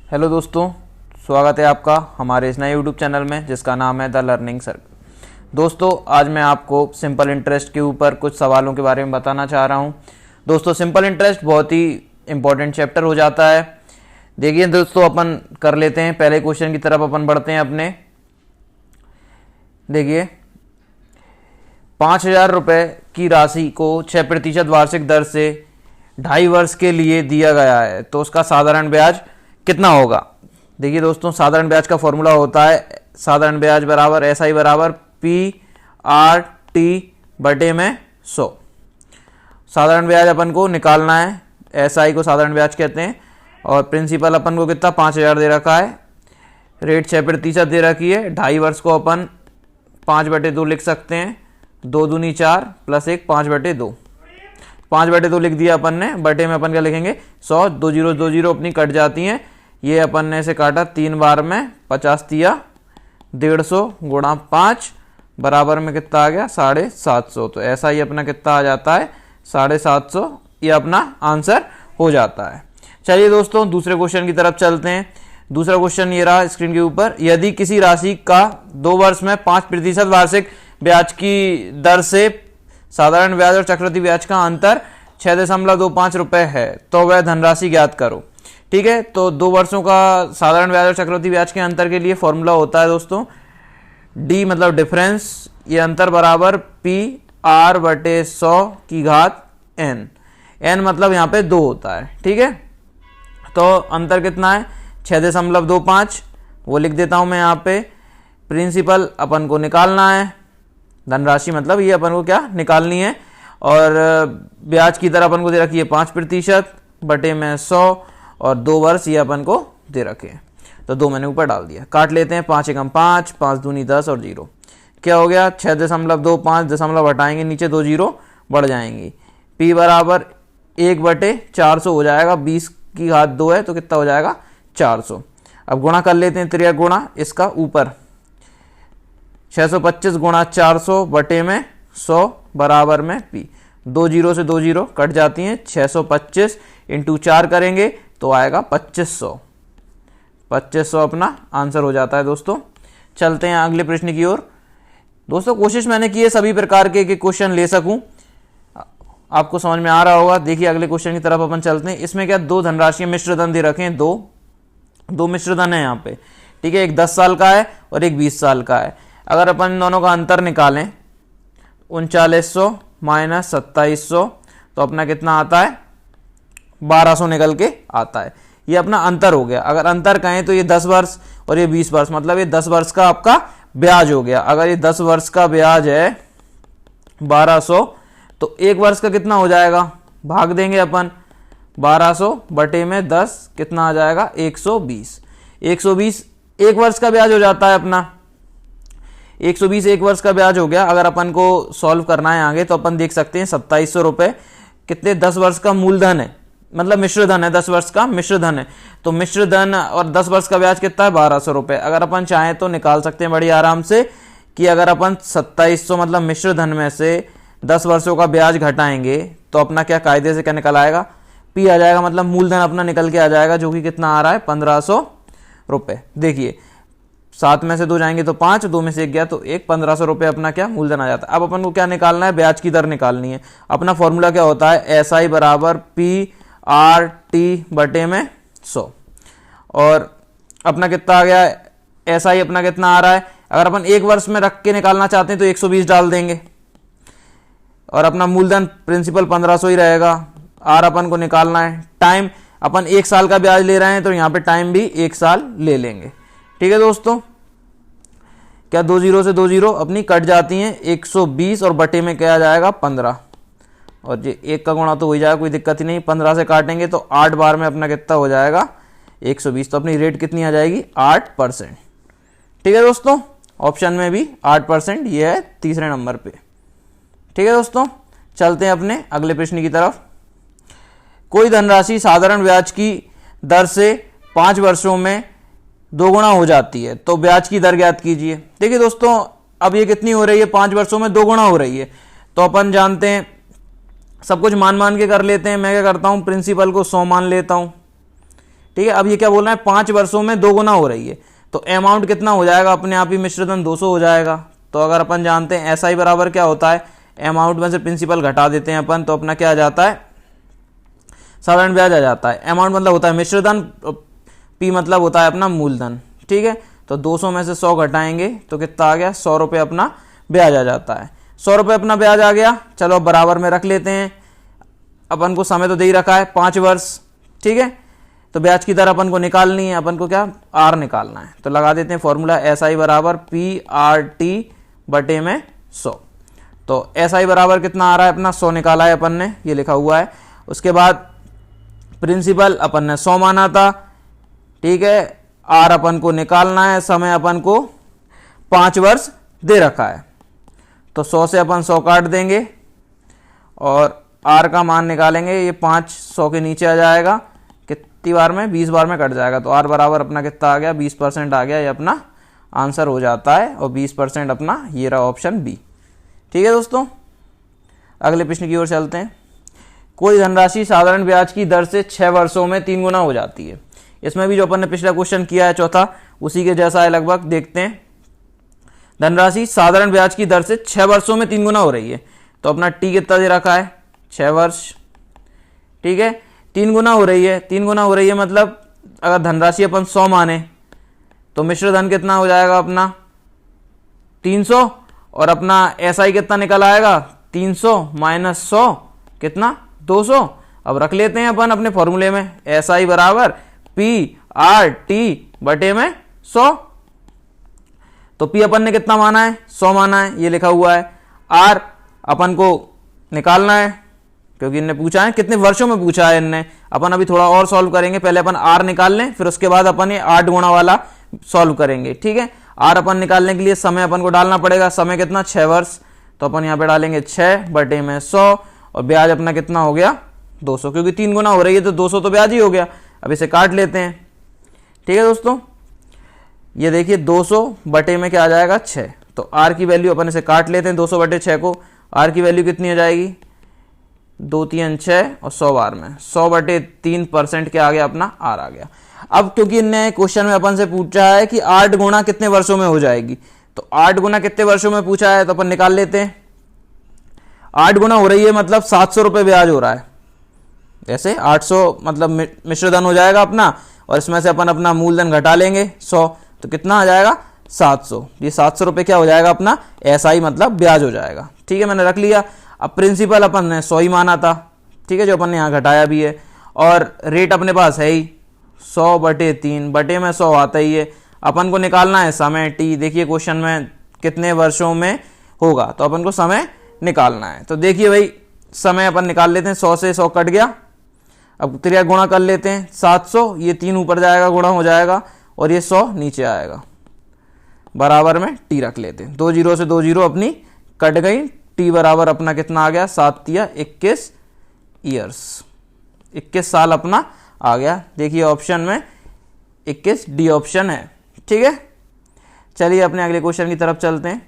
Hello दोस्तों, स्वागत है आपका हमारे इस नए यूट्यूब चैनल में जिसका नाम है द लर्निंग सर्कल। दोस्तों, आज मैं आपको सिंपल इंटरेस्ट के ऊपर कुछ सवालों के बारे में बताना चाह रहा हूं। दोस्तों, सिंपल इंटरेस्ट बहुत ही इंपॉर्टेंट चैप्टर हो जाता है। देखिए दोस्तों, अपन कर लेते हैं, पहले क्वेश्चन की तरफ अपन बढ़ते हैं अपने। देखिए, 5,000 रुपये की राशि को 6% वार्षिक दर से 2.5 वर्ष के लिए दिया गया है, तो उसका साधारण ब्याज कितना होगा। देखिए दोस्तों, साधारण ब्याज का फॉर्मूला होता है साधारण ब्याज बराबर SI बराबर PRT बटे में 100। साधारण ब्याज अपन को निकालना है, SI को साधारण ब्याज कहते हैं, और प्रिंसिपल अपन को कितना 5,000 दे रखा है, रेट 6% दे रखी है। 2.5 वर्ष को अपन 5/2 लिख सकते हैं, 2 दूनी 4 प्लस 1 5/2, 5/2 लिख दिया अपन ने। बटे में अपन क्या लिखेंगे 100, 2 जीरो 2 जीरो अपनी कट जाती हैं, ये अपन ने से काटा 3 बार में 50 दिया 150 गुणा 5 बराबर में कितना आ गया 750। तो ऐसा ही अपना कितना आ जाता है 750, ये अपना आंसर हो जाता है। चलिए दोस्तों, दूसरे क्वेश्चन की तरफ चलते हैं। दूसरा क्वेश्चन ये रहा स्क्रीन के ऊपर, यदि किसी राशि का 2 वर्ष में 5% वार्षिक ब्याज की दर से साधारण ब्याज और चक्रवृद्धि ब्याज का अंतर 6.25 रुपए है, तो वह धनराशि ज्ञात करो। ठीक है, तो 2 वर्षों का साधारण ब्याज और चक्रवृद्धि ब्याज के अंतर के लिए फॉर्मूला होता है दोस्तों D मतलब डिफरेंस, ये अंतर बराबर PR/100 n मतलब यहाँ पे 2 होता है। ठीक है, तो अंतर कितना है 6.25, वो लिख देता हूं मैं यहाँ पे। प्रिंसिपल अपन को निकालना है, धनराशि मतलब ये अपन को क्या निकालनी है, और ब्याज की दर अपन को दे रखी है 5% बटे में 100, और 2 वर्ष ये अपन को दे रखे हैं, तो 2 मैंने ऊपर डाल दिया। काट लेते हैं, 5 एकम 5, 5 दूनी 10 और 0 क्या हो गया 6.25, दशमलव हटाएंगे नीचे 2 जीरो बढ़ जाएंगी। P बराबर 1/400 हो जाएगा, 20 की घात 2 है तो कितना हो जाएगा 400। अब गुणा कर लेते हैं, त्रिया गुणा इसका ऊपर 625 गुणा 400 बटे में 100 बराबर में P, 2 जीरो से 2 जीरो कट जाती हैं, 625 इंटू 4 करेंगे तो आएगा 2500 अपना आंसर हो जाता है। दोस्तों, चलते हैं अगले प्रश्न की ओर। दोस्तों, कोशिश मैंने की है सभी प्रकार के क्वेश्चन ले सकूं, आपको समझ में आ रहा होगा। देखिए अगले क्वेश्चन की तरफ अपन चलते हैं। इसमें क्या 2 धनराशियां मिश्र धन दे रखे हैं, दो मिश्र धन है यहाँ पे। ठीक है, एक 10 साल का है और एक 20 साल का है। अगर अपन दोनों का अंतर निकालें 3900 माइनस 2700, तो अपना कितना आता है 1200 निकल के आता है। ये अपना अंतर हो गया। अगर अंतर कहें तो ये 10 वर्ष और ये 20 वर्ष, मतलब ये 10 वर्ष का आपका ब्याज हो गया। अगर ये 10 वर्ष का ब्याज है 1200, तो 1 वर्ष का कितना हो जाएगा, भाग देंगे अपन 1200 बटे में 10 कितना आ जाएगा 120। 120 1 वर्ष का ब्याज हो जाता है अपना, 120 1 वर्ष का ब्याज हो गया। अगर अपन को सॉल्व करना है आगे तो अपन देख सकते हैं 2700 रुपये कितने 10 वर्ष का मूलधन है, मतलब मिश्र धन है, 10 वर्ष का मिश्र धन है। तो मिश्र धन और 10 वर्ष का ब्याज कितना है 1200 रुपये। अगर अपन चाहें तो निकाल सकते हैं बड़ी आराम से कि अगर अपन 2700 मतलब मिश्र धन में से 10 वर्षों का ब्याज घटाएंगे तो अपना क्या कायदे से क्या निकल आएगा, P आ जाएगा, मतलब मूलधन अपना निकल के आ जाएगा, जो कि कितना आ रहा है 1500 रुपये। देखिए 7 में से 2 जाएंगे तो 5, 2 में से 1 गया तो 1, 1500 रुपये अपना क्या मूलधन आ जाता है। अब अपन को क्या निकालना है, ब्याज की दर निकालनी है। अपना फॉर्मूला क्या होता है SI बराबर PRT बटे में 100, और अपना कितना आ गया SI अपना कितना आ रहा है। अगर अपन 1 वर्ष में रख के निकालना चाहते हैं तो 120 डाल देंगे, और अपना मूलधन प्रिंसिपल 1500 ही रहेगा। R अपन को निकालना है, टाइम अपन 1 साल का ब्याज ले रहे हैं तो यहाँ पे टाइम भी 1 साल ले लेंगे। ठीक है दोस्तों, क्या 2 जीरो से 2 जीरो अपनी कट जाती हैं, 120 और बटे में क्या आ जाएगा 15, और ये 1 का गुणा तो हो ही जाएगा, कोई दिक्कत ही नहीं। 15 से काटेंगे तो 8 बार में अपना कितना हो जाएगा 120, तो अपनी रेट कितनी आ जाएगी 8%। ठीक है दोस्तों, ऑप्शन में भी 8%, ये है तीसरे नंबर पे। ठीक है दोस्तों, चलते हैं अपने अगले प्रश्न की तरफ। कोई धनराशि साधारण ब्याज की दर से 5 वर्षों में 2 गुना हो जाती है, तो ब्याज की दर ज्ञात कीजिए। देखिए दोस्तों, अब ये कितनी हो रही है 5 वर्षों में 2 गुना हो रही है, तो अपन जानते हैं सब कुछ मान के कर लेते हैं। मैं क्या करता हूं, प्रिंसिपल को 100 मान लेता हूं। ठीक है। अब ये क्या बोल रहा है, 5 वर्षों में 2 गुना हो रही है, तो अमाउंट कितना हो जाएगा, अपने आप ही मिश्रधन 200 हो जाएगा। तो अगर अपन जानते हैं SI बराबर क्या होता है, अमाउंट में से प्रिंसिपल घटा देते हैं अपन, तो अपना क्या आ जाता है, साधारण ब्याज आ जाता है। अमाउंट मतलब होता है मिश्रधन, P मतलब होता है अपना मूलधन, ठीक है। तो 200 में से 100 घटाएंगे तो कितना आ गया, 100 रुपये अपना ब्याज आ जाता है। 100 रुपये अपना ब्याज आ गया। चलो अब बराबर में रख लेते हैं, अपन को समय तो दे ही रखा है 5 वर्ष, ठीक है। तो ब्याज की दर अपन को निकालनी है, अपन को क्या R निकालना है, तो लगा देते हैं फॉर्मूला SI बराबर PRT बटे में 100। तो SI बराबर कितना आ रहा है अपना, 100 निकाला है अपन ने, ये लिखा हुआ है। उसके बाद प्रिंसिपल अपन ने 100 माना था, ठीक है। R अपन को निकालना है, समय अपन को 5 वर्ष दे रखा है, तो 100 से अपन 100 काट देंगे और R का मान निकालेंगे। ये 5 100 के नीचे आ जाएगा, कितनी बार में, 20 बार में कट जाएगा। तो R बराबर अपना कितना आ गया, 20% आ गया, ये अपना आंसर हो जाता है। और 20% अपना ये रहा ऑप्शन बी, ठीक है दोस्तों। अगले प्रश्न की ओर चलते हैं। कोई धनराशि साधारण ब्याज की दर से 6 वर्षों में 3 गुना हो जाती है। इसमें भी जो अपन ने पिछला क्वेश्चन किया है चौथा, उसी के जैसा है लगभग। देखते हैं, धनराशि साधारण ब्याज की दर से 6 वर्षों में 3 गुना हो रही है, तो अपना T कितना दे रखा है, 6 वर्ष, ठीक है। 3 गुना हो रही है, 3 गुना हो रही है मतलब अगर धनराशि अपन 100 माने तो मिश्र धन कितना हो जाएगा अपना 300, और अपना SI कितना निकल आएगा, 300 माइनस 100 कितना, 200। अब रख लेते हैं अपन अपने फॉर्मूले में, SI बराबर PRT बटे में 100। तो P अपन ने कितना माना है, 100 माना है, ये लिखा हुआ है। R अपन को निकालना है, क्योंकि इनने पूछा है कितने वर्षों में पूछा है इनने। अपन अभी थोड़ा और सॉल्व करेंगे, पहले अपन R निकाल लें, फिर उसके बाद अपन ये 8 गुणा वाला सॉल्व करेंगे, ठीक है। R अपन निकालने के लिए समय अपन को डालना पड़ेगा, समय कितना, 6 वर्ष, तो अपन यहाँ पे डालेंगे 6 बटे में 100, और ब्याज अपना कितना हो गया, 200, क्योंकि 3 गुना हो रही है तो 200 तो ब्याज ही हो गया। अब इसे काट लेते हैं, ठीक है दोस्तों। ये देखिए 200 बटे में क्या आ जाएगा, 6, तो R की वैल्यू अपन इसे काट लेते हैं, 200 बटे 6 को। R की वैल्यू कितनी हो जाएगी, 2 3 6 और 100 बार में 100 बटे 3% क्या आ गया अपना, R आ गया। अब क्योंकि इनने क्वेश्चन में अपन से पूछा है कि 8 गुना कितने वर्षों में हो जाएगी, तो 8 गुना कितने वर्षों में पूछा है, तो अपन निकाल लेते हैं। 8 गुना हो रही है मतलब 700 रुपये ब्याज हो रहा है, ऐसे 800 मतलब मिश्रधन हो जाएगा अपना, और इसमें से अपन अपना मूलधन घटा लेंगे 100, तो कितना आ जाएगा, 700। ये 700 रुपये क्या हो जाएगा अपना, SI मतलब ब्याज हो जाएगा, ठीक है। मैंने रख लिया। अब प्रिंसिपल अपन ने 100 ही माना था, ठीक है, जो अपन ने यहाँ घटाया भी है, और रेट अपने पास है ही 100 बटे 3 बटे में 100 आता ही है। अपन को निकालना है समय T, देखिए क्वेश्चन में कितने वर्षों में होगा, तो अपन को समय निकालना है। तो देखिए भाई समय अपन निकाल लेते हैं, 100 से 100 कट गया। अब त्रिया गुणा कर लेते हैं, 700, ये 3 ऊपर जाएगा, गुणा हो जाएगा, और ये 100 नीचे आएगा, बराबर में T रख लेते हैं। 2 जीरो से 2 जीरो अपनी कट गई, T बराबर अपना कितना आ गया, 7 तिया 21 ईयर्स, 21 साल अपना आ गया। देखिए ऑप्शन में 21 डी ऑप्शन है, ठीक है। चलिए अपने अगले क्वेश्चन की तरफ चलते हैं।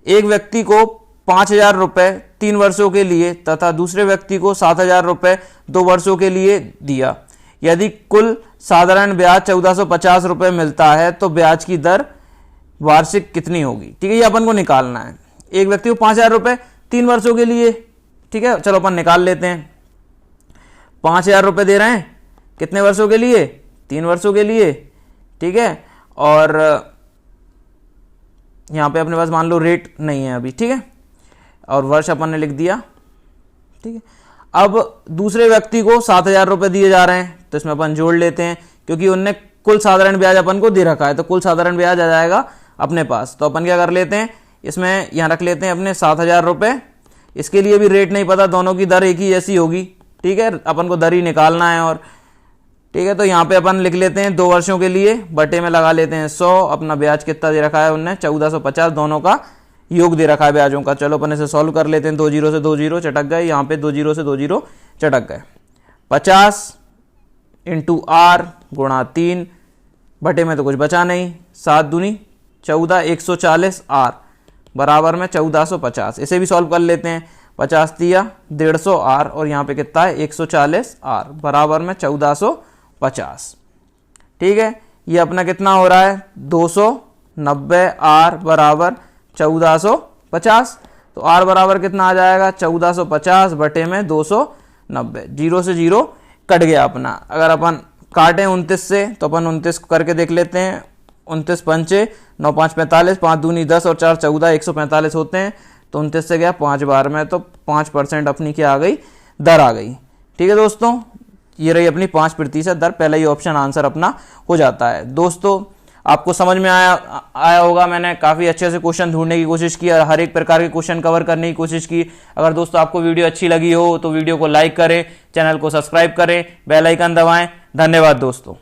एक व्यक्ति को 5,000 रुपये 3 वर्षों के लिए तथा दूसरे व्यक्ति को 7,000 रुपये 2 वर्षों के लिए दिया। यदि कुल साधारण ब्याज 1450 रुपये मिलता है तो ब्याज की दर वार्षिक कितनी होगी, ठीक है। ये अपन को निकालना है। एक व्यक्ति को 5,000 रुपये 3 वर्षों के लिए, ठीक है, चलो अपन निकाल लेते हैं। 5,000 रुपये दे रहे हैं कितने वर्षों के लिए, 3 वर्षों के लिए, ठीक है। और यहाँ पे अपने पास मान लो रेट नहीं है अभी, ठीक है, और वर्ष अपन ने लिख दिया, ठीक है। अब दूसरे व्यक्ति को 7,000 रुपये दिए जा रहे हैं, तो इसमें अपन जोड़ लेते हैं, क्योंकि उनने कुल साधारण ब्याज अपन को दे रखा है, तो कुल साधारण ब्याज आ जाएगा अपने पास। तो अपन क्या कर लेते हैं, इसमें यहाँ रख लेते हैं अपने 7,000 रुपये। इसके लिए भी रेट नहीं पता, दोनों की दर एक ही जैसी होगी, ठीक है, अपन को दर ही निकालना है, और ठीक है। तो यहाँ पे अपन लिख लेते हैं 2 वर्षों के लिए, बटे में लगा लेते हैं 100। अपना ब्याज कितना दे रखा है उनने, 1450, दोनों का योग दे रखा है ब्याजों का। चलो अपन इसे सॉल्व कर लेते हैं। 2 जीरो से 2 जीरो चटक गए, यहाँ पे 2 जीरो से 2 जीरो चटक गए। 50 इंटू R गुणा 3 बटे में तो कुछ बचा नहीं, 7 दूनी 14, 140 R बराबर में 1450। इसे भी सॉल्व कर लेते हैं। 50 तिया 150 R, और यहाँ पे कितना है 140 R बराबर में 1400 250। ठीक है, ये अपना कितना हो रहा है 290 R बराबर 1450। तो R बराबर कितना आ जाएगा 1450 बटे में 290। जीरो से जीरो कट गया अपना। अगर अपन काटें 29 से तो अपन 29 करके देख लेते हैं। 29 पंचे 9 5 45, 5 दूनी 10 और 4 14, 145 होते हैं। तो 29 से गया 5 बार में, तो 5% अपनी क्या आ गई, दर आ गई। ठीक है दोस्तों, ये रही अपनी 5% दर। पहला ही ऑप्शन आंसर अपना हो जाता है। दोस्तों आपको समझ में आया होगा। मैंने काफ़ी अच्छे से क्वेश्चन ढूंढने की कोशिश की और हर एक प्रकार के क्वेश्चन कवर करने की कोशिश की। अगर दोस्तों आपको वीडियो अच्छी लगी हो तो वीडियो को लाइक करें, चैनल को सब्सक्राइब करें, बेल आइकन दबाएं। धन्यवाद दोस्तों।